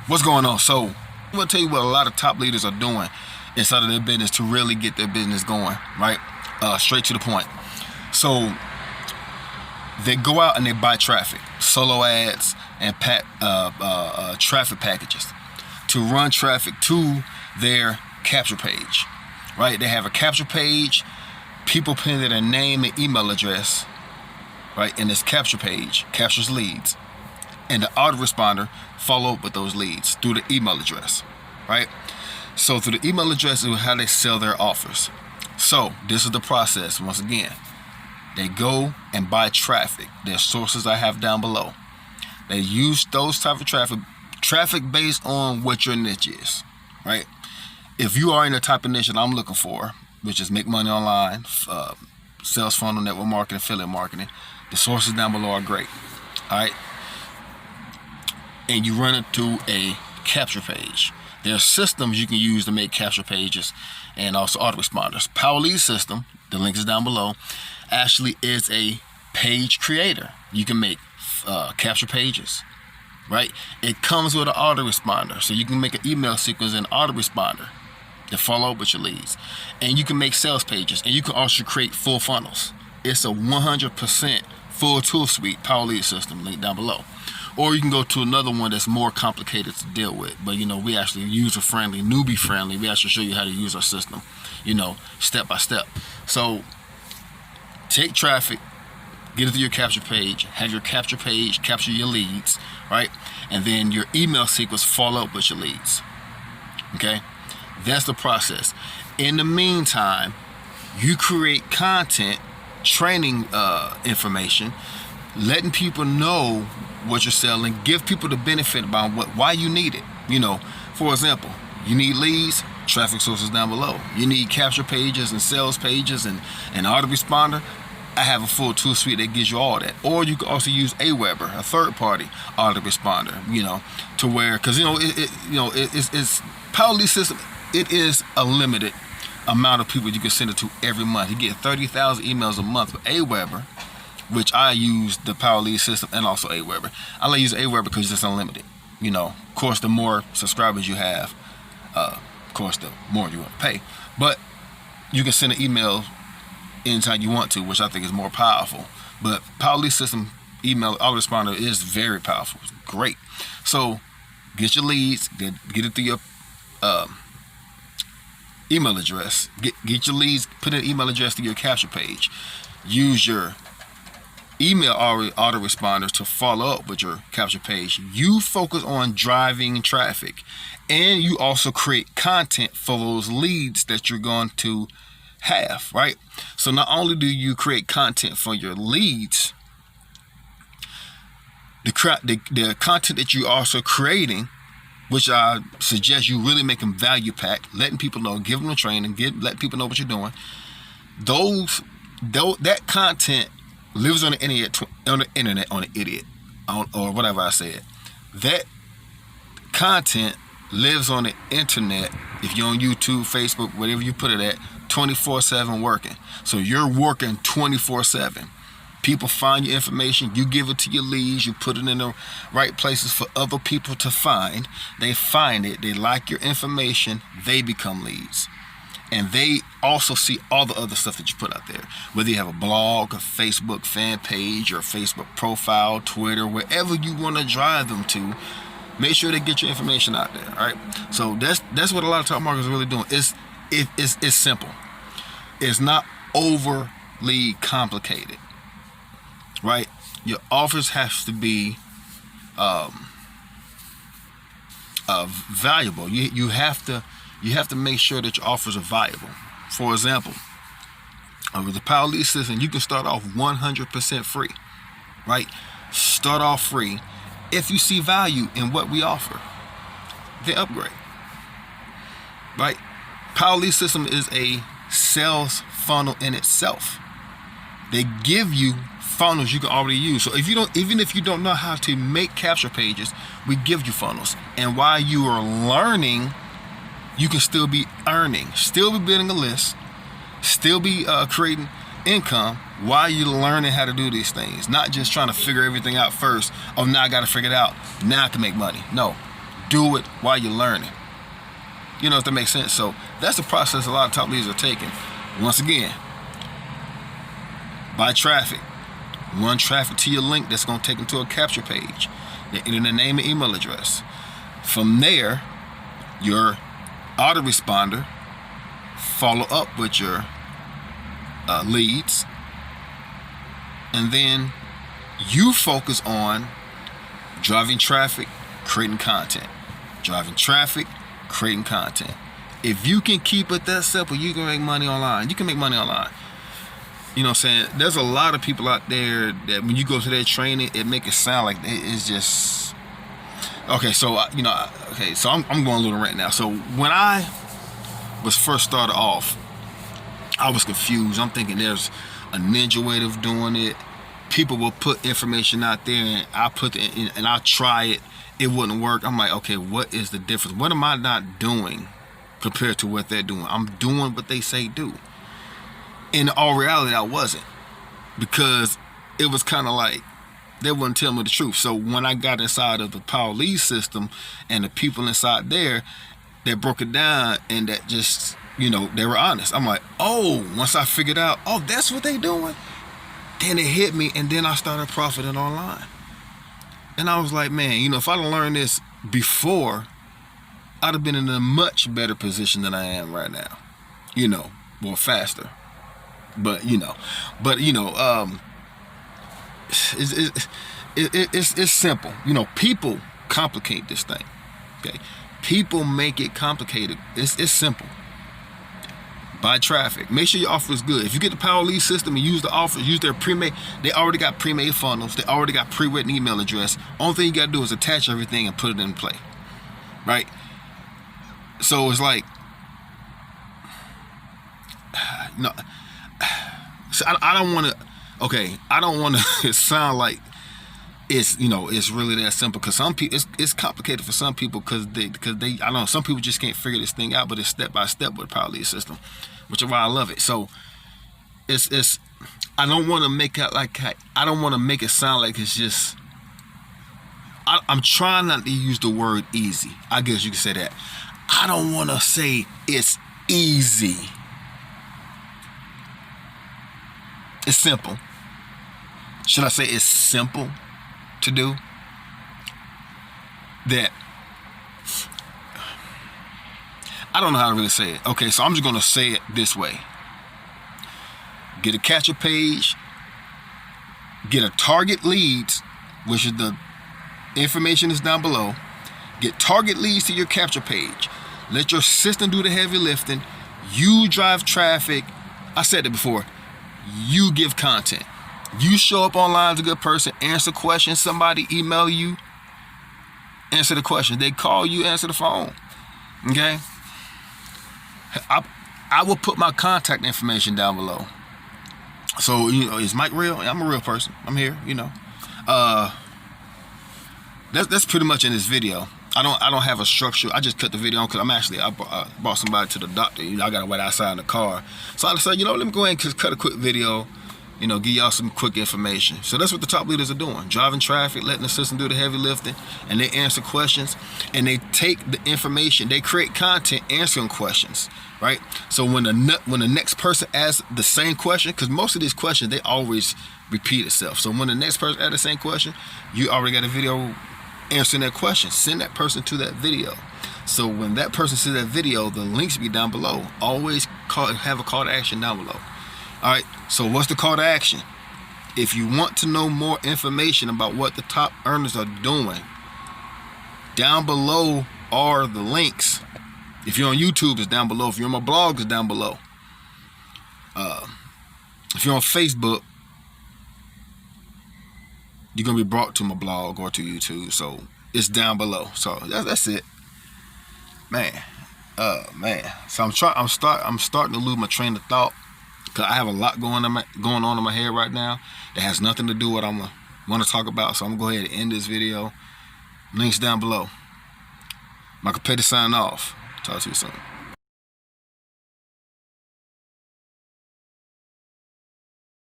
What's going on? So I'm gonna tell you what a lot of top leaders are doing inside of their business to really get their business going, right? Straight to the point. So they go out and they buy traffic, solo ads, and traffic packages to run traffic to their capture page, right? They have a capture page. People put in their name and email address, right? And this capture page captures leads, and the autoresponder follow up with those leads through the email address, right? So through the email address is how they sell their offers. So this is the process. Once again, they go and buy traffic. Their sources I have down below. They use those type of traffic based on what your niche is, right? If you are in the type of niche that I'm looking for, which is make money online, sales funnel, network marketing, affiliate marketing, the sources down below are great, all right? And you run it through a capture page. There are systems you can use to make capture pages and also autoresponders. Power Lead System, the link is down below, actually is a page creator. You can make capture pages, right? It comes with an autoresponder, so you can make an email sequence and autoresponder to follow up with your leads. And you can make sales pages, and you can also create full funnels. It's a 100% full tool suite, Power Lead System, link down below. Or you can go to another one that's more complicated to deal with. But, we actually user-friendly, newbie-friendly. We actually show you how to use our system, step by step. So take traffic, get it to your capture page, have your capture page capture your leads, right? And then your email sequence follow up with your leads, okay? That's the process. In the meantime, you create content, training information, letting people know what you're selling, give people the benefit about why you need it. For example, you need leads, traffic sources down below. You need capture pages and sales pages and autoresponder. I have a full tool suite that gives you all that. Or you can also use Aweber, a third-party autoresponder. To where, because it's Power Lead System. It is a limited amount of people you can send it to every month. You get 30,000 emails a month with Aweber, which I use the Power Lead System and also Aweber. I like to use Aweber because it's unlimited. Of course, the more subscribers you have, of course, the more you want to pay. But you can send an email anytime you want to, which I think is more powerful. But Power Lead System email autoresponder is very powerful. It's great. So get your leads, get it through your email address. Get your leads, put an email address to your capture page. Use your email autoresponders to follow up with your capture page. You focus on driving traffic, and you also create content for those leads that you're going to have, right? So not only do you create content for your leads, the content that you're also creating, which I suggest you really make them value packed, letting people know, give them the training, let people know what you're doing. That content lives on the internet, or whatever I said. That content lives on the internet. If you're on YouTube, Facebook, whatever you put it at, 24/7 working. So you're working 24/7. People find your information, you give it to your leads, you put it in the right places for other people to find. They find it, they like your information, they become leads. And they also see all the other stuff that you put out there. Whether you have a blog, a Facebook fan page, or a Facebook profile, Twitter, wherever you want to drive them to, make sure they get your information out there, all right? So that's what a lot of top marketers are really doing. It's simple. It's not overly complicated, right? Your offers have to be valuable. You have to make sure that your offers are viable. For example, with the Power Lead System, you can start off 100% free, right? Start off free. If you see value in what we offer, then upgrade, right? Power Lead System is a sales funnel in itself. They give you funnels you can already use. So even if you don't know how to make capture pages, we give you funnels. And while you are learning, you can still be earning, still be building a list, still be creating income while you're learning how to do these things. Not just trying to figure everything out first. Oh, now I got to figure it out. Now I can make money. No, do it while you're learning. You know, if that makes sense. So that's the process a lot of top leaders are taking. Once again, buy traffic. Run traffic to your link that's going to take them to a capture page. They enter their name and email address. From there, your autoresponder follow up with your leads, and then you focus on driving traffic, creating content. Driving traffic, creating content. If you can keep it that simple, you can make money online. You can make money online. You know what I'm saying? There's a lot of people out there that when you go to their training, it make it sound like it's just... Okay, so, so I'm going a little rant now. So when I was first started off, I was confused. I'm thinking there's a ninja way of doing it. People will put information out there and I'll try it. It wouldn't work. I'm like, okay, what is the difference? What am I not doing compared to what they're doing? I'm doing what they say do. In all reality, I wasn't, because it was kind of like they wouldn't tell me the truth. So when I got inside of the Power Lead system and the people inside there, they broke it down and that just, they were honest. I'm like, oh, once I figured out, oh, that's what they doing, then it hit me, and then I started profiting online. And I was like, man, if I'd have learned this before, I'd have been in a much better position than I am right now. More faster. But it's simple. People complicate this thing. Okay, people make it complicated. It's simple. Buy traffic. Make sure your offer is good. If you get the Power Lead system and use the offers, use their pre-made. They already got pre-made funnels. They already got pre-written email address. Only thing you got to do is attach everything and put it in play. Right. So it's like, so I don't want to. Okay, I don't want to sound like it's it's really that simple, because some people it's complicated for some people because they I don't know, some people just can't figure this thing out, but it's step by step with the Power Lead system, which is why I love it. So it's I don't want to make it like I don't want to make it sound like it's just. I'm trying not to use the word easy. I guess you could say that. I don't want to say it's easy. It's simple. Should I say it's simple to do? That I don't know how to really say it. Okay, so I'm just going to say it this way. Get a capture page. Get a target leads, which is the information is down below. Get target leads to your capture page. Let your system do the heavy lifting. You drive traffic. I said it before. You give content. You show up online as a good person, answer questions. Somebody email you, answer the question. They call you, answer the phone. Okay? I will put my contact information down below. So, is Mike real? I'm a real person. I'm here, That's pretty much in this video. I don't have a structure. I just cut the video on because I brought somebody to the doctor. I got to wait outside in the car. So I decided, let me go ahead and just cut a quick video, give y'all some quick information. So that's what the top leaders are doing. Driving traffic, letting the system do the heavy lifting, and they answer questions, and they take the information, they create content answering questions, right? So when the next person asks the same question, because most of these questions, they always repeat itself. So when the next person asks the same question, you already got a video answering that question. Send that person to that video. So when that person sees that video, the links be down below. Always have a call to action down below. All right, so what's the call to action? If you want to know more information about what the top earners are doing, down below are the links. If you're on YouTube, it's down below. If you're on my blog, it's down below. If you're on Facebook, you're gonna be brought to my blog or to YouTube, so it's down below. So that's it, man. So I'm starting to lose my train of thought because I have a lot going on in my head right now that has nothing to do with what I'm want to talk about. So I'm gonna go ahead and end this video. Links down below. Michael Petty signing off. Talk to you soon.